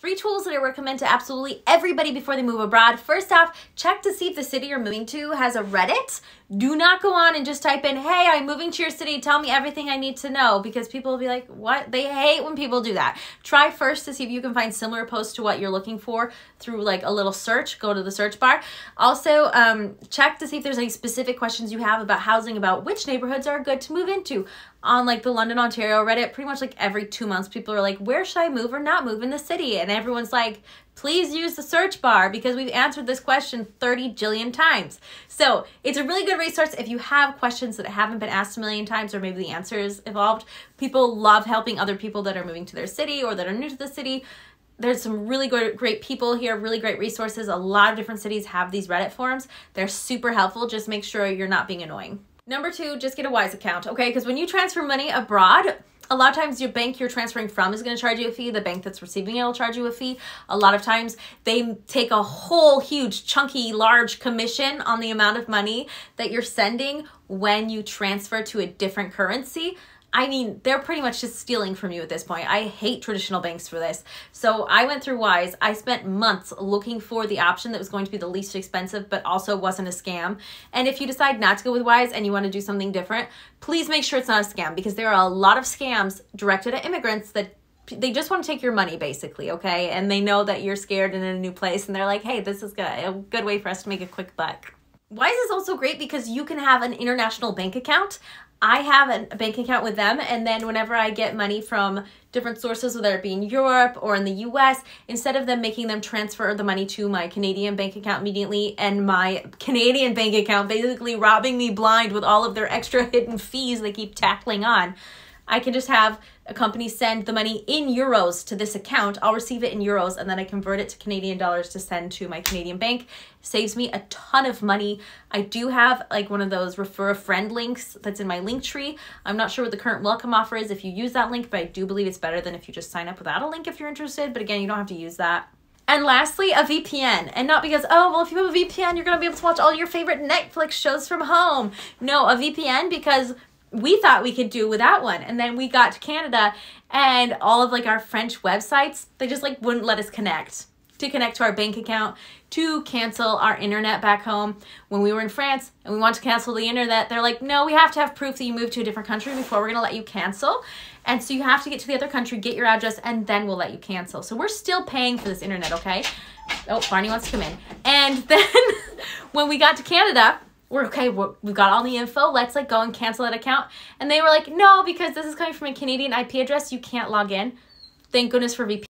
3 tools that I recommend to absolutely everybody before they move abroad. First off, check to see if the city you're moving to has a Reddit. Do not go on and just type in, hey, I'm moving to your city, tell me everything I need to know, because people will be like, what? They hate when people do that. Try first to see if you can find similar posts to what you're looking for through like a little search. Go to the search bar. Also, check to see if there's any specific questions you have about housing, about which neighborhoods are good to move into. On like the London, Ontario Reddit, pretty much like every 2 months, people are like, where should I move or not move in the city? And everyone's like, please use the search bar because we've answered this question 30 jillion times. So it's a really good resource if you have questions that haven't been asked a million times, or maybe the answer is evolved. People love helping other people that are moving to their city or that are new to the city. There's some really great people here, really great resources. A lot of different cities have these Reddit forums. They're super helpful. Just make sure you're not being annoying. Number 2, just get a Wise account, okay? Because when you transfer money abroad, a lot of times your bank you're transferring from is going to charge you a fee. The bank that's receiving it will charge you a fee. A lot of times they take a whole huge, chunky, large commission on the amount of money that you're sending when you transfer to a different currency. I mean, they're pretty much just stealing from you at this point. I hate traditional banks for this. So I went through Wise. I spent months looking for the option that was going to be the least expensive, but also wasn't a scam. And if you decide not to go with Wise and you want to do something different, please make sure it's not a scam, because there are a lot of scams directed at immigrants that they just want to take your money, basically, okay? And they know that you're scared and in a new place, and they're like, hey, this is a good way for us to make a quick buck. Wise is also great because you can have an international bank account. I have a bank account with them, and then whenever I get money from different sources, whether it be in Europe or in the US, instead of them making them transfer the money to my Canadian bank account immediately, and my Canadian bank account basically robbing me blind with all of their extra hidden fees they keep tackling on, I can just have a company send the money in euros to this account. I'll receive it in euros, and then I convert it to Canadian dollars to send to my Canadian bank. Saves me a ton of money. I do have like one of those refer a friend links that's in my link tree. I'm not sure what the current welcome offer is if you use that link, but I do believe it's better than if you just sign up without a link if you're interested. But again, you don't have to use that. And lastly, a VPN. And not because, oh, well, if you have a VPN, you're going to be able to watch all your favorite Netflix shows from home. No, a VPN because we thought we could do without one. And then we got to Canada and all of like our French websites, they just like wouldn't let us connect to our bank account, to cancel our internet back home. When we were in France and we wanted to cancel the internet, they're like, no, we have to have proof that you moved to a different country before we're gonna let you cancel. And so you have to get to the other country, get your address, and then we'll let you cancel. So we're still paying for this internet, okay? Oh, Barney wants to come in. And then when we got to Canada, we've got all the info, let's like go and cancel that account. And they were like, no, because this is coming from a Canadian IP address, you can't log in. Thank goodness for VPN.